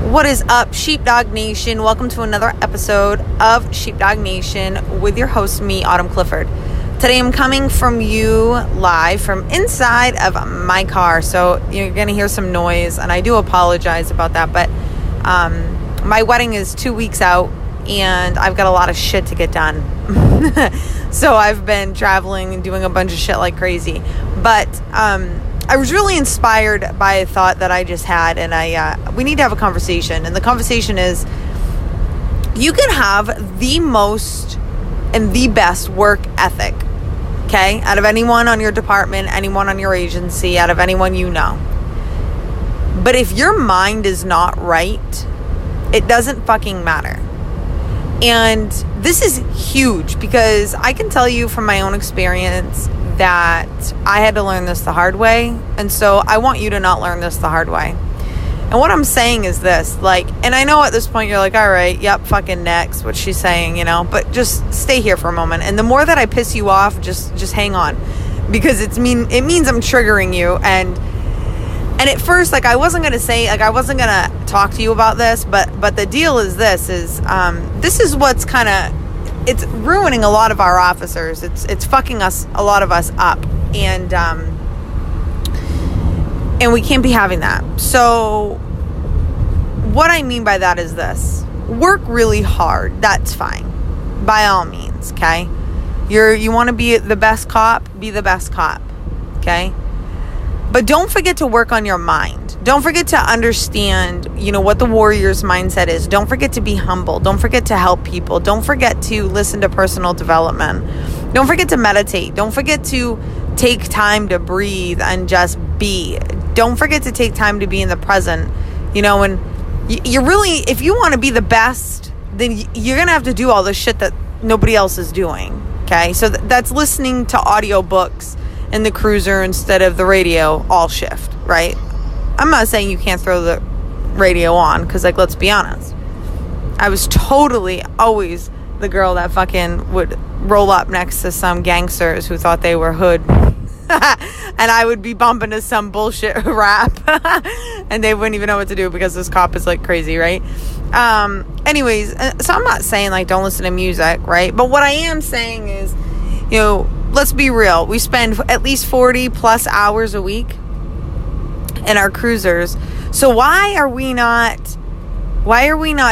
What is up, Sheepdog Nation? Welcome to another episode of Sheepdog Nation with your host, me, Autumn Clifford. Today I'm coming from you live from inside of my car, so you're going to hear some noise, and I do apologize about that, but my wedding is 2 weeks out, and I've got a lot of shit to get done. So I've been traveling and doing a bunch of shit like crazy, but I was really inspired by a thought that I just had, and we need to have a conversation. And the conversation is, you can have the most and the best work ethic, okay, out of anyone on your department, anyone on your agency, out of anyone you know. But if your mind is not right, it doesn't fucking matter. And this is huge because I can tell you from my own experience that I had to learn this the hard way. And so I want you to not learn this the hard way. And what I'm saying is this, and I know at this point you're like, all right, yep, fucking next, what she's saying, but just stay here for a moment. And the more that I piss you off, just hang on, because it means I'm triggering you. And at first, I wasn't going to say, I wasn't going to talk to you about this, but the deal is this is what's kind of, it's ruining a lot of our officers. It's fucking a lot of us up, and we can't be having that. So what I mean by that is this: work really hard. That's fine, by all means. Okay, you want to be the best cop, be the best cop. Okay, but don't forget to work on your mind. Don't forget to understand, what the warrior's mindset is. Don't forget to be humble. Don't forget to help people. Don't forget to listen to personal development. Don't forget to meditate. Don't forget to take time to breathe and just be. Don't forget to take time to be in the present. And you're really, if you want to be the best, then you're going to have to do all the shit that nobody else is doing. Okay? So that's listening to audiobooks in the cruiser instead of the radio all shift, right? I'm not saying you can't throw the radio on, because, let's be honest. I was totally always the girl that fucking would roll up next to some gangsters who thought they were hood. And I would be bumping to some bullshit rap. And they wouldn't even know what to do because this cop is, crazy, right? Anyways, so I'm not saying, don't listen to music, right? But what I am saying is, let's be real. We spend at least 40 plus hours a week in our cruisers. So why are we not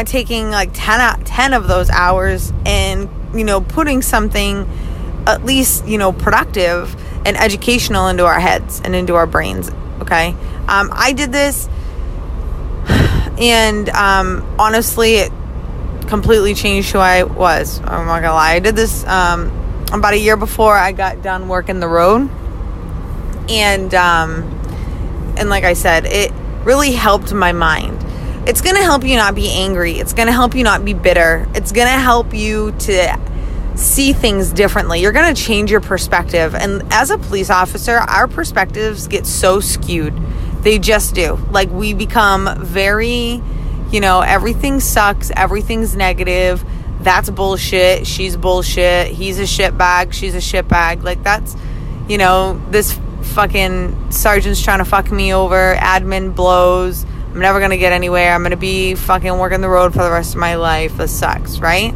taking 10 of those hours and, putting something at least, productive and educational into our heads and into our brains? Okay. I did this, and honestly, it completely changed who I was. I'm not gonna lie. I did this about a year before I got done working the road, and like I said, it really helped my mind. It's going to help you not be angry. It's going to help you not be bitter. It's going to help you to see things differently. You're going to change your perspective. And as a police officer, our perspectives get so skewed. They just do. We become very, everything sucks. Everything's negative. That's bullshit. She's bullshit. He's a shitbag. She's a shitbag. That's, this fucking sergeant's trying to fuck me over, admin blows, I'm never going to get anywhere, I'm going to be fucking working the road for the rest of my life, this sucks, right?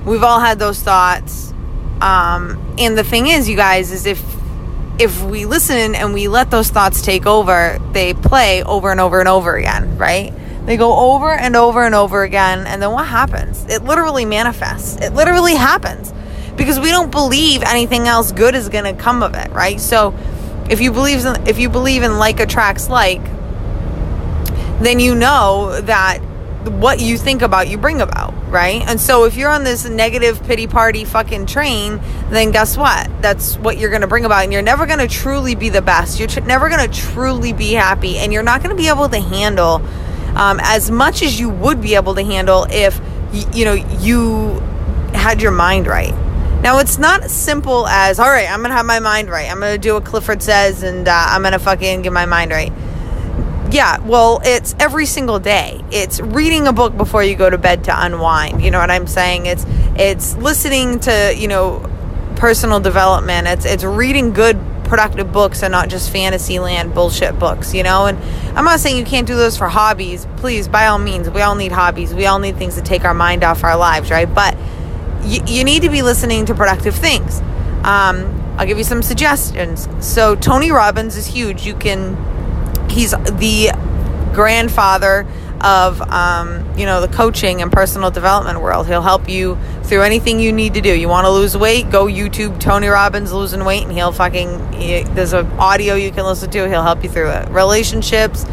We've all had those thoughts, and the thing is, you guys, is if we listen and we let those thoughts take over, they play over and over and over again, right? They go over and over and over again, and then what happens? It literally manifests. It literally happens, because we don't believe anything else good is going to come of it, right? So if you believe in like attracts like, then you know that what you think about, you bring about, right? And so if you're on this negative pity party fucking train, then guess what? That's what you're going to bring about, and you're never going to truly be the best. You're never going to truly be happy, and you're not going to be able to handle as much as you would be able to handle if you had your mind right. Now, it's not as simple as, all right, I'm going to have my mind right. I'm going to do what Clifford says, and I'm going to fucking get my mind right. Yeah, well, it's every single day. It's reading a book before you go to bed to unwind. You know what I'm saying? It's listening to, personal development. It's reading good productive books and not just fantasy land bullshit books, and I'm not saying you can't do those for hobbies. Please, by all means, we all need hobbies. We all need things to take our mind off our lives, right? But you need to be listening to productive things. I'll give you some suggestions. So Tony Robbins is huge. He's the grandfather of, the coaching and personal development world. He'll help you through anything you need to do. You want to lose weight? Go YouTube Tony Robbins losing weight, and there's an audio you can listen to. He'll help you through it. Relationships,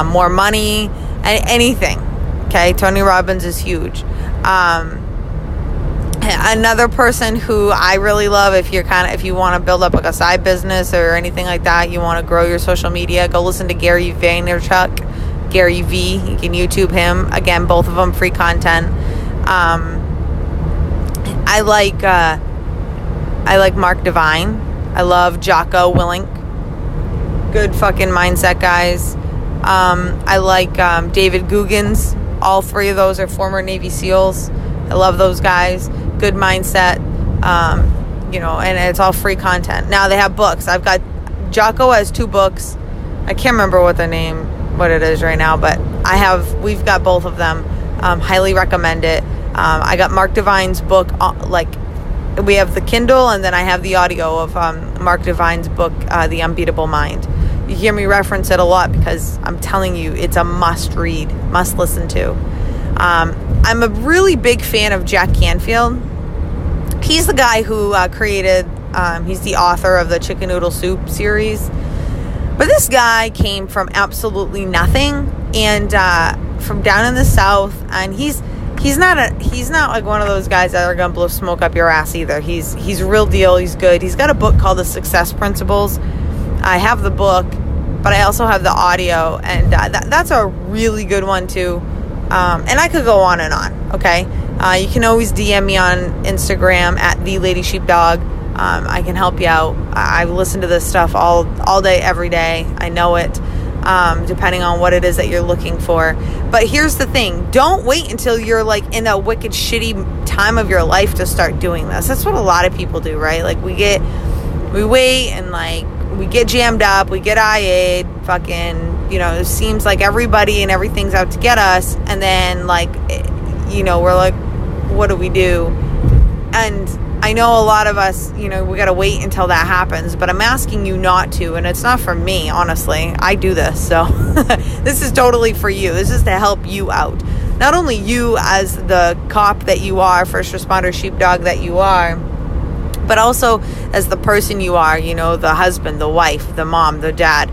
more money, anything. Okay, Tony Robbins is huge. Another person who I really love, if you want to build up like a side business or anything like that, you want to grow your social media, go listen to Gary Vaynerchuk. Gary V. You can YouTube him. Again, both of them free content. I like Mark Divine. I love Jocko Willink. Good fucking mindset guys. I like David Goggins. All three of those are former Navy SEALs. I love those guys. Good mindset. And it's all free content. Now they have books. Jocko has 2 books. I can't remember what it is right now, but we've got both of them. Highly recommend it. I got Mark Divine's book, we have the Kindle, and then I have the audio of Mark Divine's book, The Unbeatable Mind. You hear me reference it a lot because I'm telling you, it's a must read, must listen to. I'm a really big fan of Jack Canfield. He's the guy who he's the author of the Chicken Noodle Soup series. But this guy came from absolutely nothing, and from down in the South, and he's not like one of those guys that are gonna blow smoke up your ass either. He's real deal. He's good. He's got a book called The Success Principles. I have the book, but I also have the audio, and that's a really good one too. And I could go on and on. Okay, you can always DM me on Instagram at @TheLadySheepdog. I can help you out. I listen to this stuff all day, every day. I know it, depending on what it is that you're looking for. But here's the thing. Don't wait until you're like in a wicked shitty time of your life to start doing this. That's what a lot of people do, right? Like we wait and like we get jammed up, we get IA'd, fucking, it seems like everybody and everything's out to get us. And then we're like, what do we do? And I know a lot of us, we got to wait until that happens, but I'm asking you not to, and it's not for me, honestly. I do this, so this is totally for you. This is to help you out. Not only you as the cop that you are, first responder sheepdog that you are, but also as the person you are, the husband, the wife, the mom, the dad,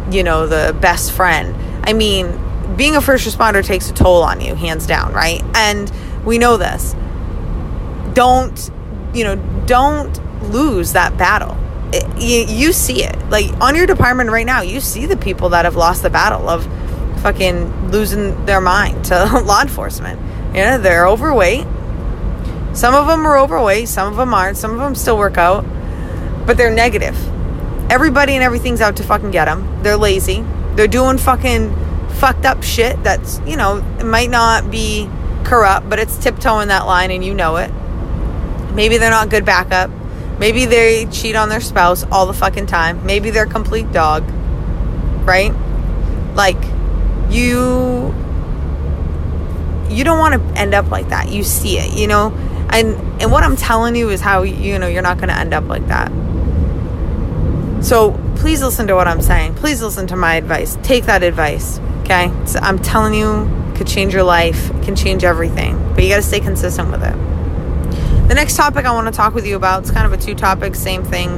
the best friend. I mean, being a first responder takes a toll on you, hands down, right? And we know this. Don't lose that battle. You see it. Like on your department right now, you see the people that have lost the battle of fucking losing their mind to law enforcement. They're overweight. Some of them are overweight. Some of them aren't. Some of them still work out. But they're negative. Everybody and everything's out to fucking get them. They're lazy. They're doing fucking fucked up shit that's, it might not be corrupt, but it's tiptoeing that line and you know it. Maybe they're not good backup. Maybe they cheat on their spouse all the fucking time. Maybe they're a complete dog. Right? Like, you don't want to end up like that. You see it, And what I'm telling you is how, you're not going to end up like that. So please listen to what I'm saying. Please listen to my advice. Take that advice. Okay? So I'm telling you, it could change your life. It can change everything. But you got to stay consistent with it. The next topic I want to talk with you about, it's kind of a 2 topics, same thing.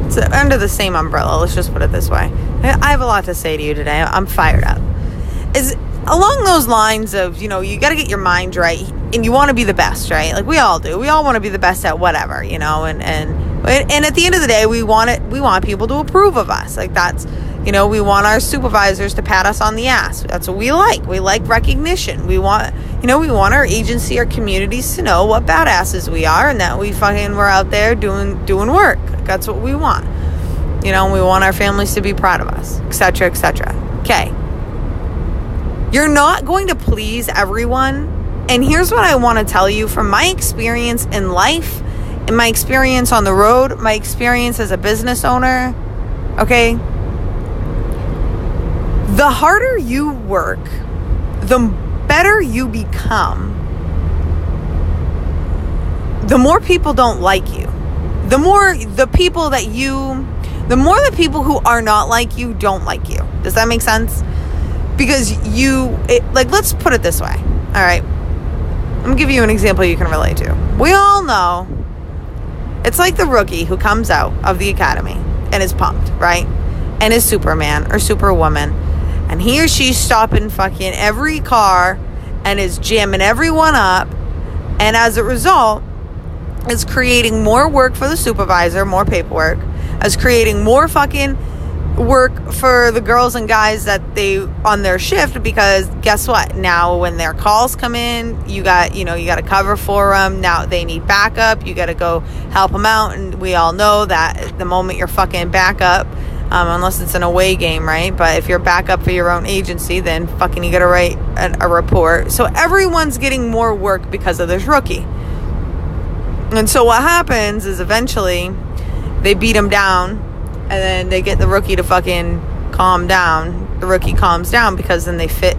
It's under the same umbrella. Let's just put it this way. I have a lot to say to you today. I'm fired up. Is along those lines of, you got to get your mind right and you want to be the best, right? Like we all do. We all want to be the best at whatever, and at the end of the day, we want people to approve of us. Like that's, we want our supervisors to pat us on the ass. That's what we like. We like recognition. We want our agency, our communities to know what badasses we are and that we're out there doing work. That's what we want. And we want our families to be proud of us, etc., etc. Okay. You're not going to please everyone. And here's what I want to tell you from my experience in life in my experience on the road, my experience as a business owner, okay, the harder you work, the better you become, the more people don't like you. The more the people who are not like you don't like you. Does that make sense? Because let's put it this way. All right. I'm going to give you an example you can relate to. We all know it's like the rookie who comes out of the academy and is pumped, right? And is Superman or Superwoman. And he or she's stopping fucking every car and is jamming everyone up. And as a result, it's creating more work for the supervisor, more paperwork. It's creating more fucking work for the girls and guys that they on their shift, because guess what? Now when their calls come in, you got to cover for them. Now they need backup. You got to go help them out. And we all know that the moment you're fucking backup, unless it's an away game, right? But if you're backup for your own agency, then fucking you got to write a report. So everyone's getting more work because of this rookie. And so what happens is eventually they beat him down, and then they get the rookie to fucking calm down. The rookie calms down because then they fit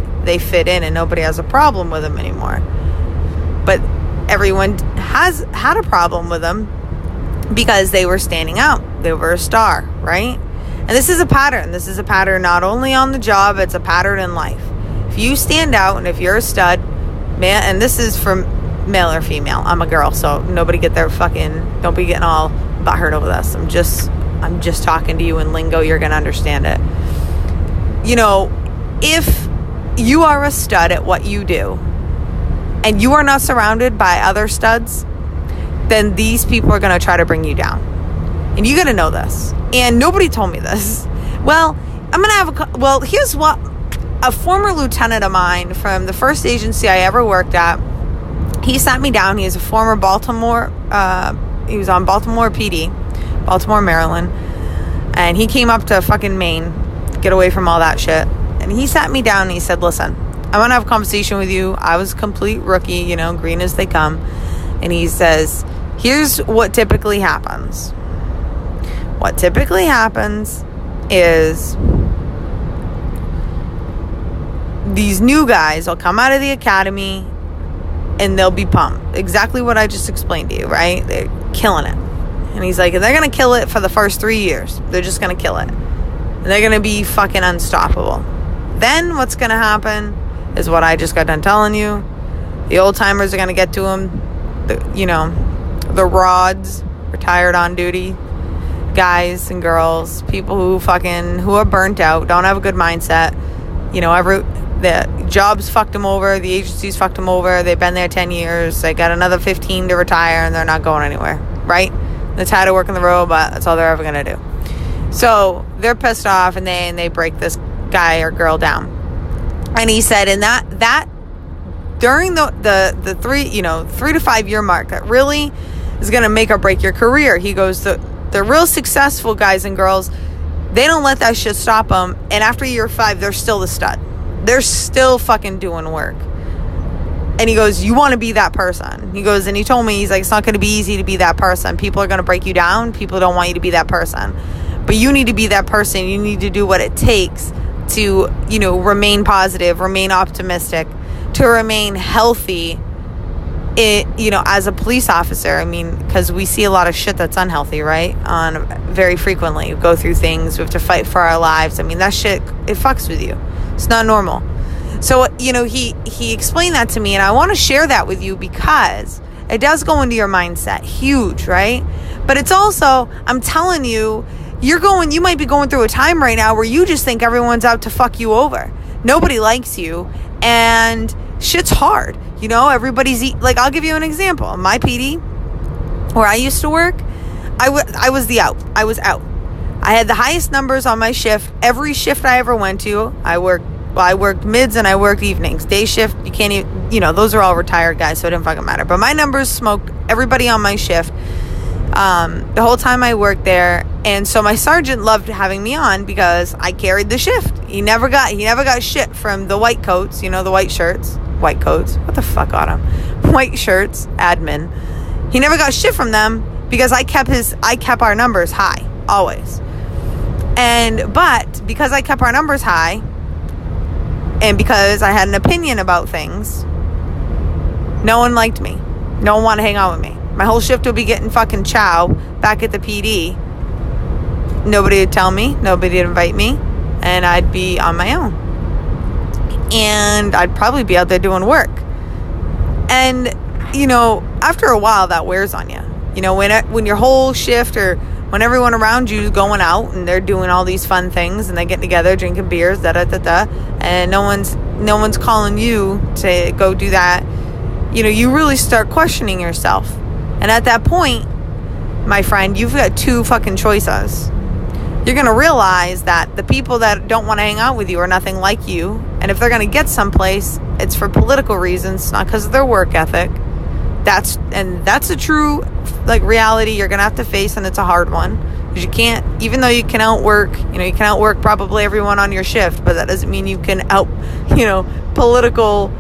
in and nobody has a problem with him anymore. But everyone has had a problem with him because they were standing out. They were a star, right? And this is a pattern. This is a pattern not only on the job, it's a pattern in life. If you stand out and if you're a stud, man, and this is from male or female. I'm a girl, so don't be getting all butthurt over this. I'm just talking to you in lingo, you're going to understand it. If you are a stud at what you do and you are not surrounded by other studs, then these people are going to try to bring you down. And you got to know this. And nobody told me this. Well, here's what a former lieutenant of mine from the first agency I ever worked at, he sat me down. He is a former Baltimore, he was on Baltimore PD, Baltimore, Maryland. And he came up to fucking Maine to get away from all that shit. And he sat me down and he said, listen, I want to have a conversation with you. I was a complete rookie, green as they come. And he says, here's what typically happens. What typically happens is these new guys will come out of the academy and they'll be pumped. Exactly what I just explained to you, right? They're killing it. And he's like, they're going to kill it for the first 3 years. They're just going to kill it. And they're going to be fucking unstoppable. Then what's going to happen is what I just got done telling you. The old timers are going to get to them. The rods, retired on duty guys and girls, people who are burnt out, don't have a good mindset. The jobs fucked them over, the agencies fucked them over, they've been there 10 years, they got another 15 to retire, and they're not going anywhere, right? They're tired of working the road, but that's all they're ever going to do. So they're pissed off, and they break this guy or girl down. And he said, and that during the 3 to 5 year mark, that really is going to make or break your career. He goes, the real successful guys and girls, they don't let that shit stop them. And after year 5, they're still the stud. They're still fucking doing work. And he goes, you want to be that person. He goes, and he told me, he's like, it's not going to be easy to be that person. People are going to break you down. People don't want you to be that person. But you need to be that person. You need to do what it takes to, remain positive, remain optimistic, to remain healthy, as a police officer. Because we see a lot of shit that's unhealthy, right? Very frequently. We go through things. We have to fight for our lives. That shit, it fucks with you. It's not normal. So, he explained that to me, and I want to share that with you because it does go into your mindset. Huge, right? But it's also, I'm telling you, you might be going through a time right now where you just think everyone's out to fuck you over. Nobody likes you, and shit's hard. Everybody's I'll give you an example. My PD, where I used to work, I was out. I had the highest numbers on my shift. Every shift I ever went to, I worked mids and I worked evenings. Day shift, you can't even, those are all retired guys, so it didn't fucking matter. But my numbers smoked everybody on my shift the whole time I worked there. And so my sergeant loved having me on because I carried the shift. He never got shit from the white coats, the white shirts. White coats? What the fuck on them? White shirts, admin. He never got shit from them because I kept our numbers high, always. But because I kept our numbers high, and because I had an opinion about things, no one liked me. No one wanted to hang out with me. My whole shift would be getting fucking chow back at the PD. Nobody would tell me. Nobody would invite me. And I'd be on my own. And I'd probably be out there doing work. And, after a while, that wears on you. When your whole shift, or when everyone around you is going out and they're doing all these fun things and they're getting together, drinking beers, and no one's calling you to go do that, you really start questioning yourself. And at that point, my friend, you've got two fucking choices. You're going to realize that the people that don't want to hang out with you are nothing like you. And if they're going to get someplace, it's for political reasons, not because of their work ethic. That's a true reality you're going to have to face, and it's a hard one. Because you can't, even though you can outwork, you can outwork probably everyone on your shift, but that doesn't mean you can political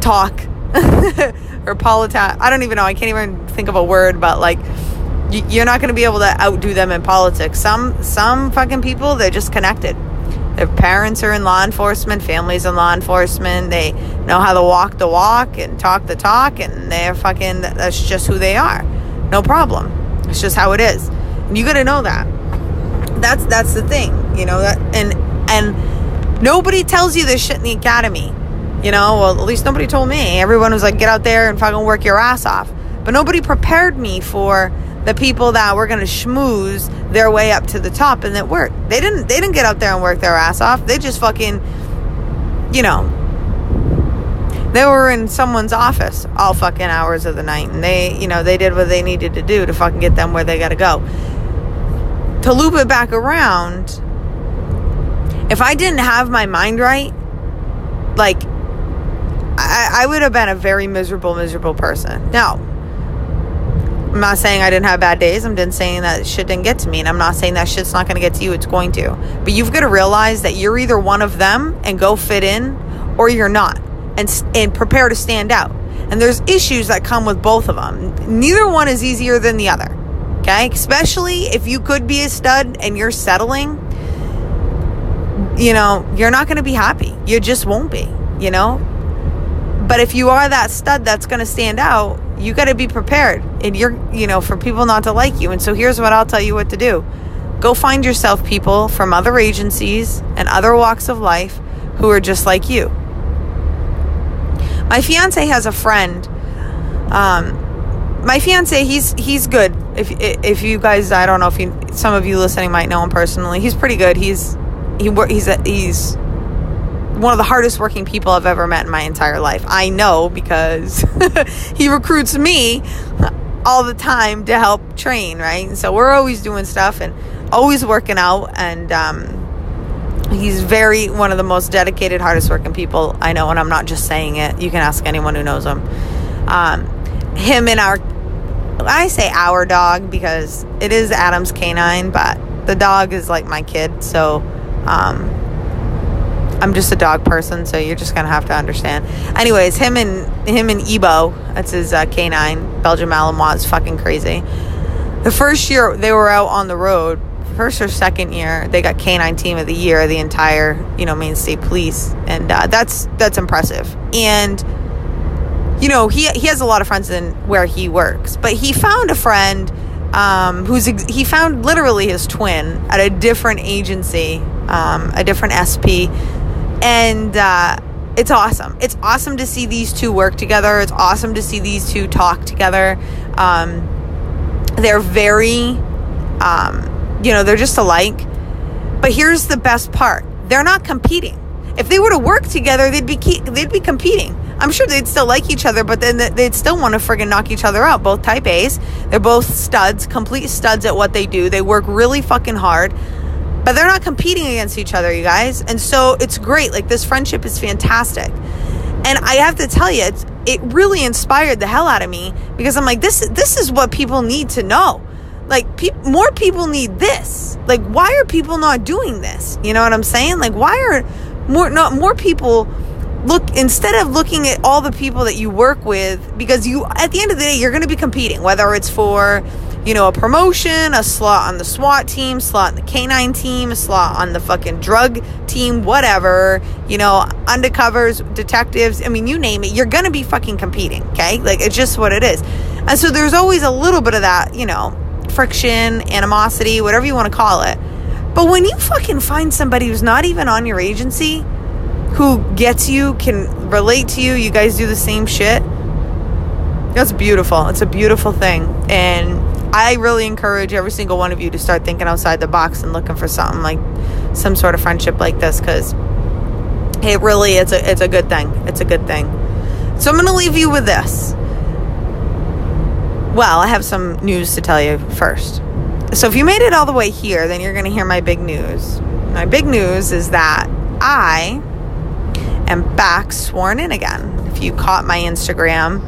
talk or I don't even know. I can't even think of a word, but you're not going to be able to outdo them in politics. Some fucking people, they're just connected. Their parents are in law enforcement, families in law enforcement. They know how to walk the walk and talk the talk, and that's just who they are. No problem. It's just how it is. And you got to know that. That's the thing, and nobody tells you this shit in the academy. Well, at least nobody told me. Everyone was like, get out there and fucking work your ass off. But nobody prepared me for the people that were going to schmooze their way up to the top and that worked. They didn't get out there and work their ass off. They just fucking, they were in someone's office all fucking hours of the night. And they did what they needed to do to fucking get them where they got to go. To loop it back around, if I didn't have my mind right, I would have been a very miserable person. Now, I'm not saying I didn't have bad days. I'm just saying that shit didn't get to me. And I'm not saying that shit's not going to get to you. It's going to. But you've got to realize that you're either one of them and go fit in, or you're not. And prepare to stand out. And there's issues that come with both of them. Neither one is easier than the other. Okay? Especially if you could be a stud and you're settling. You're not going to be happy. You just won't be. But if you are that stud that's going to stand out, you got to be prepared, and for people not to like you. And so here's what I'll tell you what to do. Go find yourself people from other agencies and other walks of life who are just like you. My fiance has a friend. My fiance, he's good. If you guys, I don't know if some of you listening might know him personally. He's pretty good. He's one of the hardest working people I've ever met in my entire life. I know because he recruits me all the time to help train, right? And so we're always doing stuff and always working out. And he's one of the most dedicated, hardest working people I know. And I'm not just saying it. You can ask anyone who knows him. Him and I say our dog because it is Adam's canine, but the dog is like my kid. So, I'm just a dog person, so you're just gonna have to understand. Anyways, him and Ebo, that's his canine, Belgian Malinois, is fucking crazy. The first year they were out on the road, first or second year, they got canine team of the year, the entire Maine State Police, and that's impressive. And he has a lot of friends in where he works, but he found a friend he found literally his twin at a different agency, a different SP. And it's awesome. It's awesome to see these two work together. It's awesome to see these two talk together. They're very, they're just alike. But here's the best part. They're not competing. If they were to work together, they'd be competing. I'm sure they'd still like each other, but then they'd still want to friggin' knock each other out. Both type A's. They're both studs, complete studs at what they do. They work really fucking hard. But they're not competing against each other, you guys. And so it's great. This friendship is fantastic. And I have to tell you, it really inspired the hell out of me, because I'm like, this is what people need to know. More people need this. Why are people not doing this? You know what I'm saying? Why are more people instead of looking at all the people that you work with, because at the end of the day, you're going to be competing, whether it's for, a promotion, a slot on the SWAT team, slot on the K9 team, a slot on the fucking drug team, whatever, undercovers, detectives, you name it, you're gonna be fucking competing, okay? Like, it's just what it is. And so there's always a little bit of that, friction, animosity, whatever you want to call it. But when you fucking find somebody who's not even on your agency, who gets you, can relate to you, you guys do the same shit, that's beautiful. It's a beautiful thing. And I really encourage every single one of you to start thinking outside the box and looking for something like some sort of friendship like this, because it really, it's a good thing. It's a good thing. So I'm going to leave you with this. Well, I have some news to tell you first. So if you made it all the way here, then you're going to hear my big news. My big news is that I am back sworn in again. If you caught my Instagram,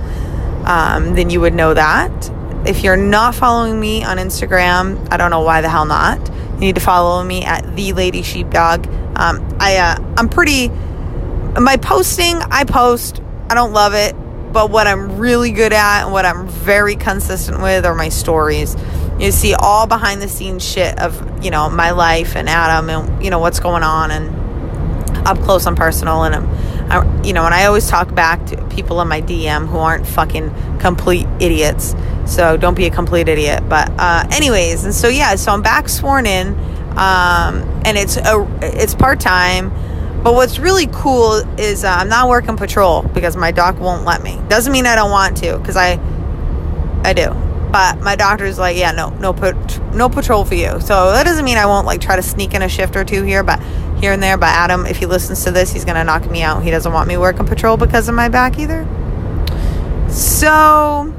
then you would know that. If you're not following me on Instagram, I don't know why the hell not. You need to follow me at The Lady Sheepdog. I'm pretty, my posting, I post, I don't love it, but what I'm really good at and what I'm very consistent with are my stories. You see all behind the scenes shit of, my life and Adam and, what's going on, and up close and personal. And and I always talk back to people in my DM who aren't fucking complete idiots. So don't be a complete idiot. But anyways, and so I'm back sworn in, and it's part-time. But what's really cool is I'm not working patrol because my doc won't let me. Doesn't mean I don't want to, because I do. But my doctor's like, yeah, no patrol for you. So that doesn't mean I won't try to sneak in a shift or two here and there. But Adam, if he listens to this, he's gonna knock me out. He doesn't want me working patrol because of my back either. So,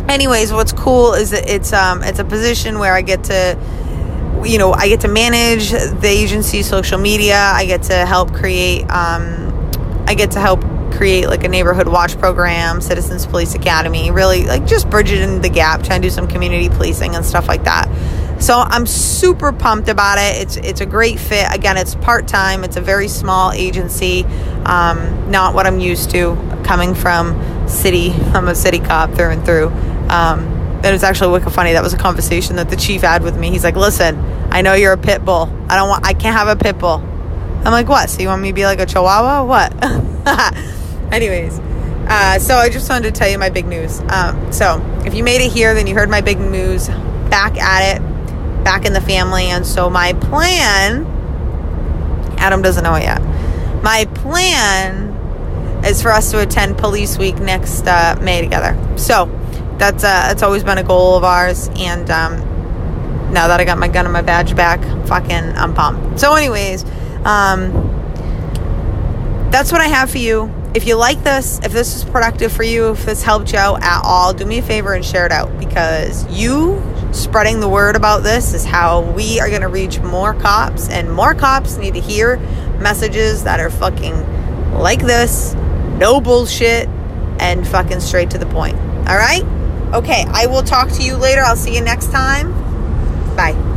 anyways, what's cool is that it's a position where I get to, I get to manage the agency's social media. I get to help create like a neighborhood watch program, Citizens Police Academy, really just bridging the gap, trying to do some community policing and stuff like that. So I'm super pumped about it. It's a great fit. Again, it's part-time. It's a very small agency, not what I'm used to coming from city. I'm a city cop through and through. It was actually wicked funny. That was a conversation that the chief had with me. He's like, listen, I know you're a pit bull. I can't have a pit bull. I'm like, what? So you want me to be like a chihuahua? What? Anyways, so I just wanted to tell you my big news. So if you made it here, then you heard my big news. Back at it, back in the family. And so my plan, Adam doesn't know it yet. My plan is for us to attend Police Week next May together. So that's always been a goal of ours. And now that I got my gun and my badge back, I'm pumped. So anyways, that's what I have for you. If you like this, if this is productive for you, if this helped you out at all, do me a favor and share it out, because you spreading the word about this is how we are going to reach more cops, and more cops need to hear messages that are fucking like this, no bullshit, and fucking straight to the point. All right? Okay, I will talk to you later. I'll see you next time. Bye.